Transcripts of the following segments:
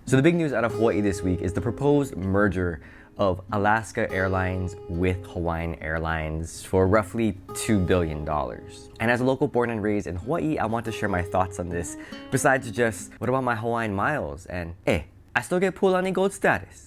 So the big news out of Hawaii this week is the proposed merger of Alaska Airlines with Hawaiian Airlines for roughly $2 billion. And as a local born and raised in Hawaii, I want to share my thoughts on this, besides just, what about my Hawaiian miles? And hey, I still get Pulani Gold status.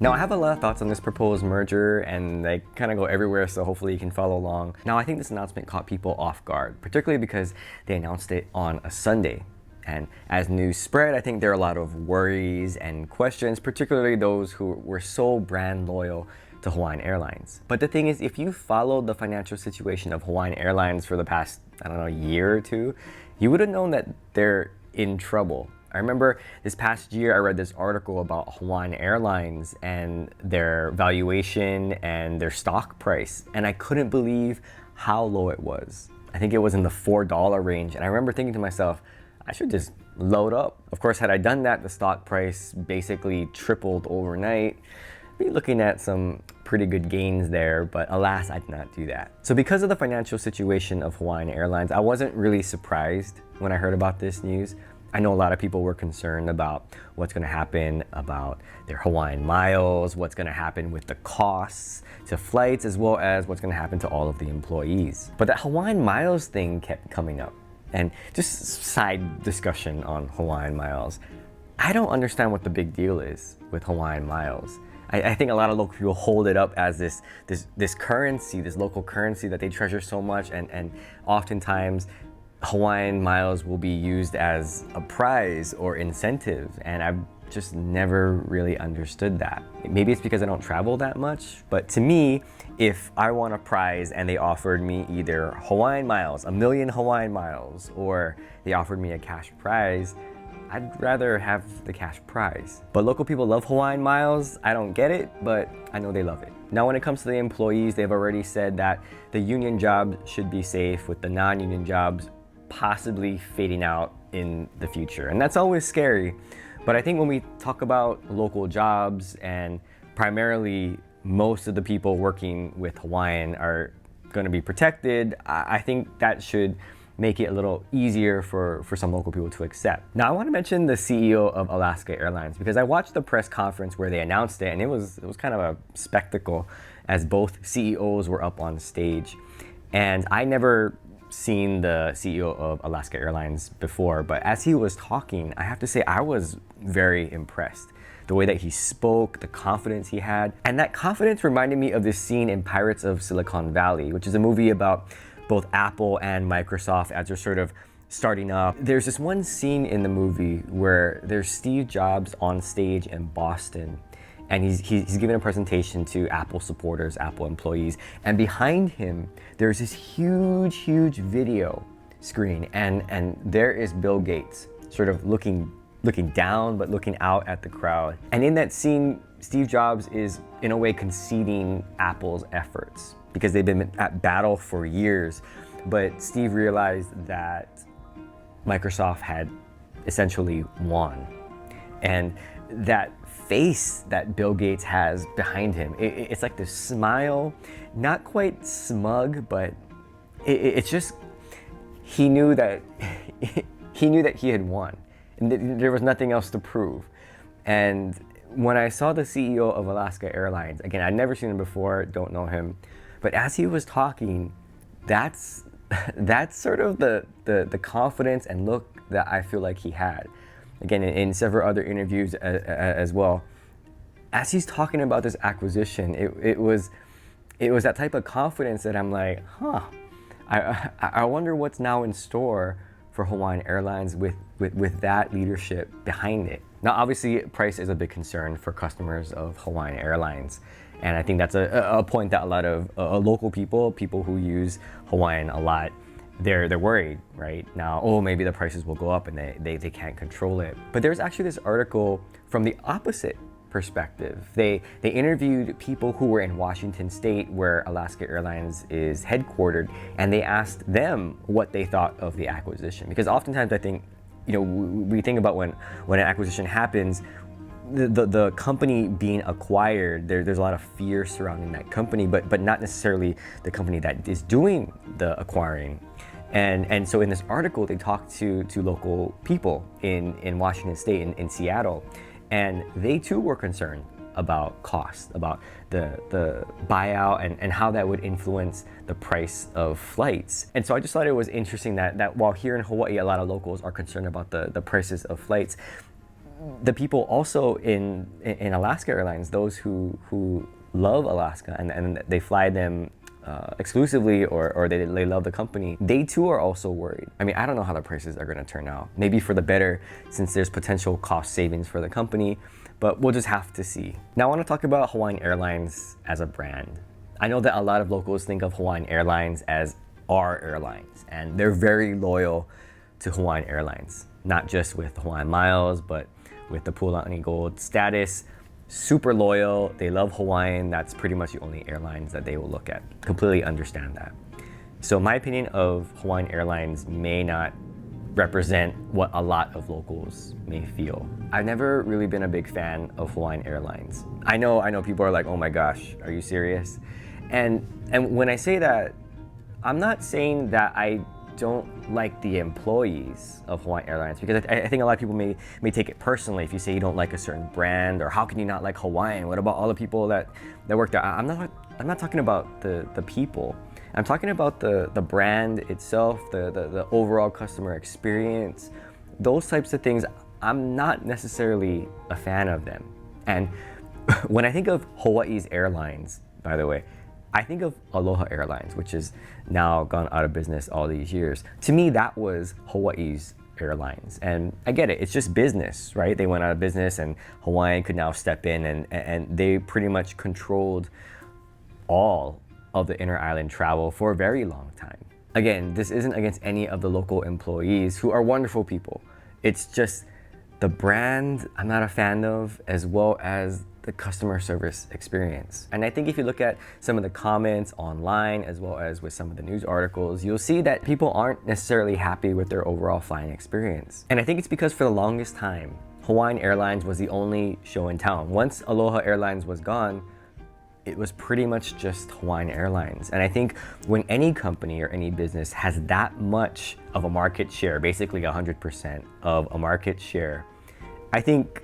Now, I have a lot of thoughts on this proposed merger, and they kind of go everywhere, so hopefully you can follow along. Now, I think this announcement caught people off guard, particularly because they announced it on a Sunday. And as news spread, I think there are a lot of worries and questions, particularly those who were so brand loyal to Hawaiian Airlines. But the thing is, if you followed the financial situation of Hawaiian Airlines for the past, year or two, you would have known that they're in trouble. I remember this past year I read this article about Hawaiian Airlines and their valuation and their stock price, and I couldn't believe how low it was. I think it was in the $4 range, and I remember thinking to myself, I should just load up. Of course, had I done that, the stock price basically tripled overnight. Be looking at some pretty good gains there, but alas, I did not do that. So because of the financial situation of Hawaiian Airlines, I wasn't really surprised when I heard about this news. I know a lot of people were concerned about what's going to happen about their Hawaiian miles, what's going to happen with the costs to flights, as well as what's going to happen to all of the employees. But that Hawaiian miles thing kept coming up. And just side discussion on Hawaiian miles. I don't understand what the big deal is with Hawaiian miles. I think a lot of local people hold it up as this currency, this local currency that they treasure so much, and oftentimes Hawaiian miles will be used as a prize or incentive, and I've just never really understood that. Maybe it's because I don't travel that much, but to me, if I want a prize and they offered me either Hawaiian miles, 1,000,000 Hawaiian miles, or they offered me a cash prize, I'd rather have the cash prize. But local people love Hawaiian miles. I don't get it, but I know they love it. Now, when it comes to the employees, they've already said that the union jobs should be safe, with the non-union jobs possibly fading out in the future. And that's always scary. But I think when we talk about local jobs, and primarily most of the people working with Hawaiian are going to be protected, I think that should make it a little easier for some local people to accept. Now, I want to mention the CEO of Alaska Airlines, because I watched the press conference where they announced it, and it was kind of a spectacle as both CEOs were up on stage. And I never seen the CEO of Alaska Airlines before, but as he was talking, I have to say I was very impressed. The way that he spoke, the confidence he had, and that confidence reminded me of this scene in Pirates of Silicon Valley, which is a movie about both Apple and Microsoft as they're sort of starting up. There's this one scene in the movie where there's Steve Jobs on stage in Boston, and he's giving a presentation to Apple supporters, Apple employees, and behind him there's this huge video screen, and there is Bill Gates sort of looking down but looking out at the crowd. And in that scene, Steve Jobs is in a way conceding Apple's efforts, because they've been at battle for years, but Steve realized that Microsoft had essentially won. And that face that Bill Gates has behind him, it's like this smile, not quite smug, but it's just, he knew that he had won, and there was nothing else to prove. And when I saw the CEO of Alaska Airlines, again, I'd never seen him before, don't know him, but as he was talking, that's sort of the confidence and look that I feel like he had. Again, in several other interviews as well, as he's talking about this acquisition, it was that type of confidence that I'm like, I wonder what's now in store for Hawaiian Airlines with that leadership behind it. Now, obviously, price is a big concern for customers of Hawaiian Airlines, and I think that's a point that a lot of local people who use Hawaiian a lot, they're worried right now. Oh, maybe the prices will go up and they can't control it. But there's actually this article from the opposite perspective. They interviewed people who were in Washington State, where Alaska Airlines is headquartered, and they asked them what they thought of the acquisition. Because oftentimes I think, we think about when an acquisition happens, the company being acquired, there's a lot of fear surrounding that company, but not necessarily the company that is doing the acquiring. And so in this article, they talked to local people in Washington State, in Seattle, and they too were concerned about cost, about the buyout and how that would influence the price of flights. And so I just thought it was interesting that while here in Hawaii, a lot of locals are concerned about the prices of flights, the people also in Alaska Airlines, those who love Alaska and they fly them exclusively or they love the company, they too are also worried. I mean, I don't know how the prices are going to turn out. Maybe for the better, since there's potential cost savings for the company, but we'll just have to see. Now I want to talk about Hawaiian Airlines as a brand. I know that a lot of locals think of Hawaiian Airlines as our airlines, and they're very loyal to Hawaiian Airlines, not just with Hawaiian Miles, but with the Pualani Gold status. Super loyal, they love Hawaiian. That's pretty much the only airlines that they will look at. Completely understand that. So my opinion of Hawaiian Airlines may not represent what a lot of locals may feel. I've never really been a big fan of Hawaiian Airlines. I know people are like, oh my gosh, are you serious? And when I say that, I'm not saying that I don't like the employees of Hawaiian Airlines, because I think a lot of people may take it personally if you say you don't like a certain brand, or how can you not like Hawaiian? What about all the people that work there? I'm not talking about the people. I'm talking about the brand itself, the overall customer experience, those types of things. I'm not necessarily a fan of them. And when I think of Hawaii's airlines, by the way, I think of Aloha Airlines, which is now gone out of business all these years. To me, that was Hawaii's airlines. And I get it, it's just business, right? They went out of business and Hawaiian could now step in and they pretty much controlled all of the inter-island travel for a very long time. Again, this isn't against any of the local employees who are wonderful people. It's just the brand I'm not a fan of, as well as the customer service experience. And I think if you look at some of the comments online, as well as with some of the news articles, you'll see that people aren't necessarily happy with their overall flying experience. And I think it's because for the longest time, Hawaiian Airlines was the only show in town. Once Aloha Airlines was gone, it was pretty much just Hawaiian Airlines. And I think when any company or any business has that much of a market share, basically 100% of a market share, I think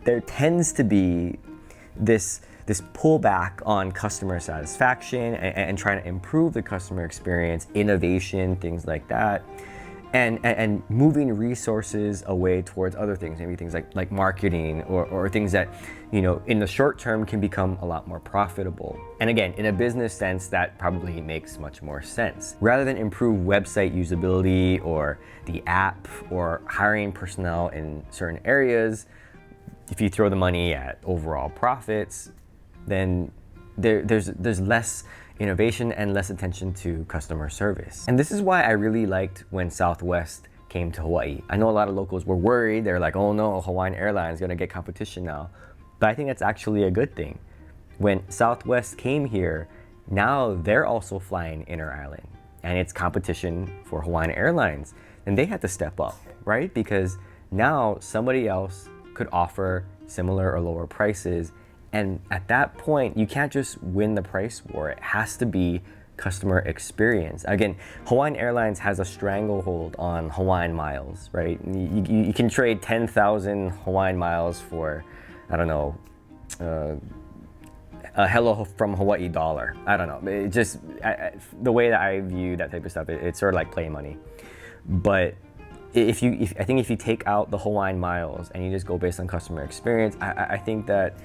there tends to be this pullback on customer satisfaction and trying to improve the customer experience, innovation, things like that, and moving resources away towards other things, maybe things like marketing or things that, you know, in the short term can become a lot more profitable. And again, in a business sense, that probably makes much more sense. Rather than improve website usability or the app or hiring personnel in certain areas, if you throw the money at overall profits, then there's less innovation and less attention to customer service. And this is why I really liked when Southwest came to Hawaii. I know a lot of locals were worried. They're like, oh no, Hawaiian Airlines is gonna get competition now. But I think that's actually a good thing. When Southwest came here, now they're also flying inter-island, and it's competition for Hawaiian Airlines. And they had to step up, right? Because now somebody else could offer similar or lower prices. And at that point, you can't just win the price war. It has to be customer experience. Again, Hawaiian Airlines has a stranglehold on Hawaiian miles, right? You can trade 10,000 Hawaiian miles for, I don't know, a hello from Hawaii dollar. I don't know. It just, the way that I view that type of stuff, it's sort of like play money. But I think if you take out the Hawaiian miles and you just go based on customer experience, I think that,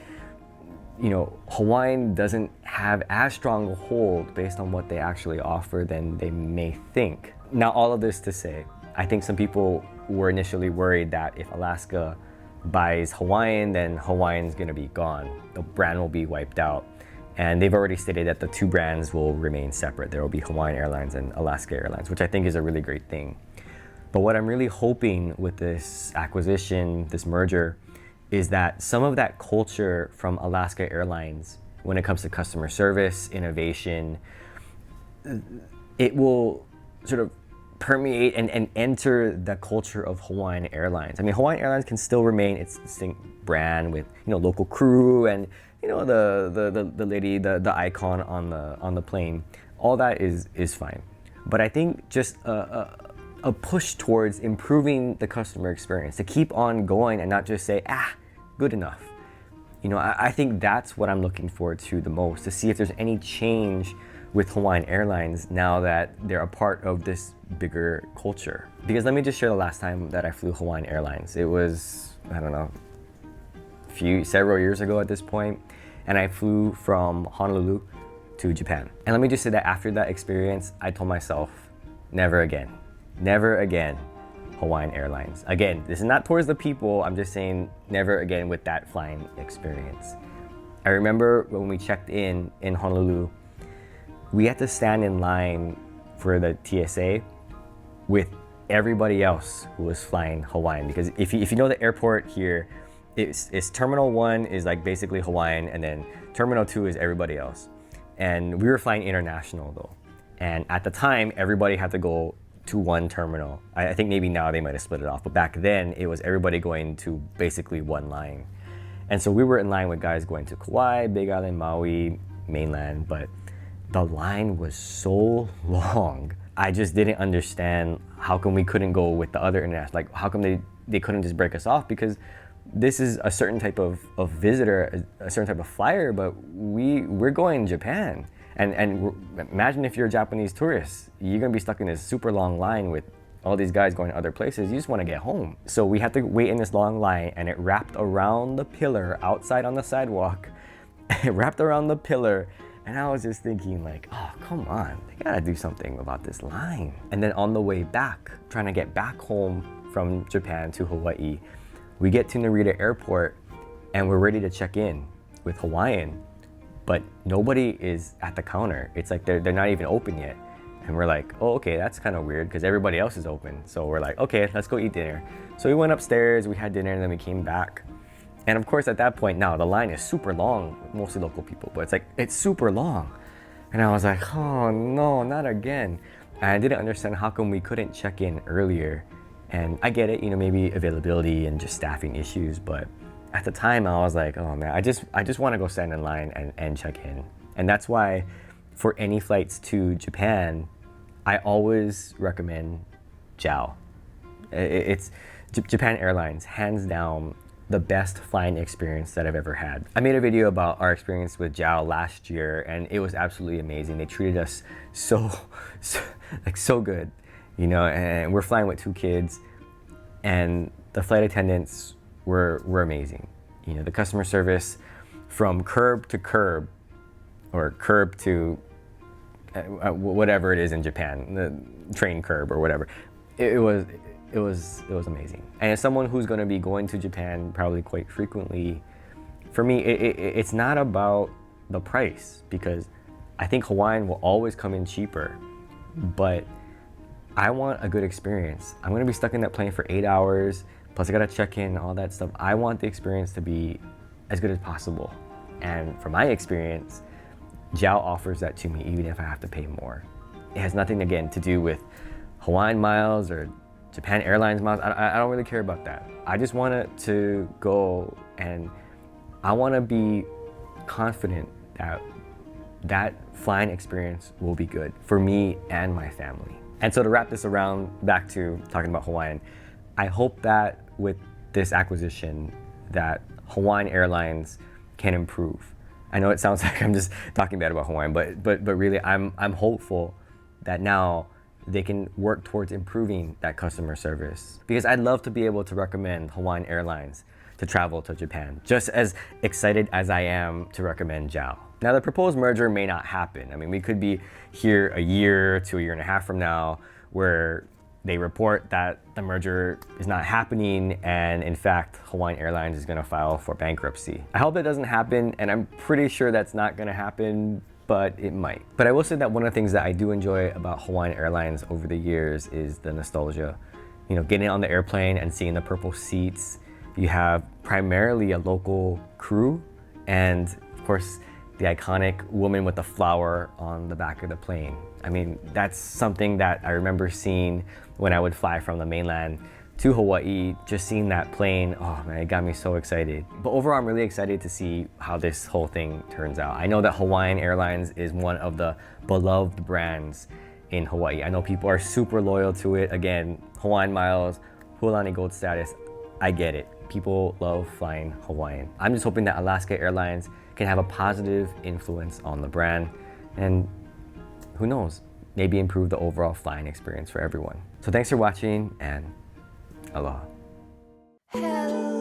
you know, Hawaiian doesn't have as strong a hold based on what they actually offer than they may think. Now, all of this to say, I think some people were initially worried that if Alaska buys Hawaiian, then Hawaiian's gonna be gone. The brand will be wiped out. And they've already stated that the two brands will remain separate. There will be Hawaiian Airlines and Alaska Airlines, which I think is a really great thing. But what I'm really hoping with this acquisition, this merger, is that some of that culture from Alaska Airlines, when it comes to customer service, innovation, it will sort of permeate and enter the culture of Hawaiian Airlines. I mean, Hawaiian Airlines can still remain its distinct brand with, you know, local crew and, you know, the lady, the icon on the plane. All that is fine. but I think just a push towards improving the customer experience, to keep on going and not just say, good enough. You know, I think that's what I'm looking forward to the most, to see if there's any change with Hawaiian Airlines now that they're a part of this bigger culture. Because let me just share the last time that I flew Hawaiian Airlines. It was, I don't know, several years ago at this point, and I flew from Honolulu to Japan. And let me just say that after that experience, I told myself, never again Hawaiian Airlines. Again, this is not towards the people, I'm just saying never again with that flying experience. I remember when we checked in Honolulu, we had to stand in line for the TSA with everybody else who was flying Hawaiian. Because if you know the airport here, it's Terminal 1 is like basically Hawaiian, and then Terminal 2 is everybody else. And we were flying international though. And at the time, everybody had to go to one terminal. I think maybe now they might have split it off, but back then it was everybody going to basically one line. And so we were in line with guys going to Kauai, Big Island, Maui, mainland, but the line was so long. I just didn't understand how come we couldn't go with the other international, like how come they couldn't just break us off, because this is a certain type of visitor, a certain type of flyer, but we're going to Japan. And imagine if you're a Japanese tourist, you're gonna be stuck in this super long line with all these guys going to other places. You just wanna get home. So we had to wait in this long line, and it wrapped around the pillar outside on the sidewalk. It wrapped around the pillar, and I was just thinking like, oh, come on, they gotta do something about this line. And then on the way back, trying to get back home from Japan to Hawaii, we get to Narita Airport and we're ready to check in with Hawaiian, but nobody is at the counter. It's like they're not even open yet. And we're like, oh, okay, that's kind of weird because everybody else is open. So we're like, okay, let's go eat dinner. So we went upstairs, we had dinner, and then we came back. And of course, at that point, now the line is super long, mostly local people, but it's super long. And I was like, oh no, not again. And I didn't understand how come we couldn't check in earlier. And I get it, you know, maybe availability and just staffing issues, but at the time I was like, oh man, I just want to go stand in line and check in. And that's why for any flights to Japan, I always recommend JAL. It's Japan Airlines, hands down, the best flying experience that I've ever had. I made a video about our experience with JAL last year, and it was absolutely amazing. They treated us so good, you know, and we're flying with 2 kids, and the flight attendants were amazing. You know, the customer service from curb to curb, or curb to whatever it is in Japan, the train curb or whatever, it was amazing. And as someone who's going to be going to Japan probably quite frequently, for me, it's not about the price, because I think Hawaiian will always come in cheaper, but I want a good experience. I'm going to be stuck in that plane for 8 hours, plus I got to check in, all that stuff. I want the experience to be as good as possible. And from my experience, JAL offers that to me even if I have to pay more. It has nothing, again, to do with Hawaiian miles or Japan Airlines miles. I don't really care about that. I just want it to go, and I want to be confident that that flying experience will be good for me and my family. And so to wrap this around, back to talking about Hawaiian, I hope that with this acquisition that Hawaiian Airlines can improve. I know it sounds like I'm just talking bad about Hawaiian, but really I'm hopeful that now they can work towards improving that customer service, because I'd love to be able to recommend Hawaiian Airlines to travel to Japan, just as excited as I am to recommend JAL. Now, the proposed merger may not happen. I mean, we could be here a year to a year and a half from now where they report that the merger is not happening, and in fact, Hawaiian Airlines is gonna file for bankruptcy. I hope that doesn't happen, and I'm pretty sure that's not gonna happen, but it might. But I will say that one of the things that I do enjoy about Hawaiian Airlines over the years is the nostalgia. You know, getting on the airplane and seeing the purple seats. You have primarily a local crew, and of course, the iconic woman with the flower on the back of the plane. I mean, that's something that I remember seeing when I would fly from the mainland to Hawaii. Just seeing that plane, oh man, it got me so excited. But overall, I'm really excited to see how this whole thing turns out. I know that Hawaiian Airlines is one of the beloved brands in Hawaii. I know people are super loyal to it. Again, Hawaiian Miles, Hualani Gold status, I get it. People love flying Hawaiian. I'm just hoping that Alaska Airlines can have a positive influence on the brand, and who knows, maybe improve the overall flying experience for everyone. So thanks for watching, and aloha. Hello.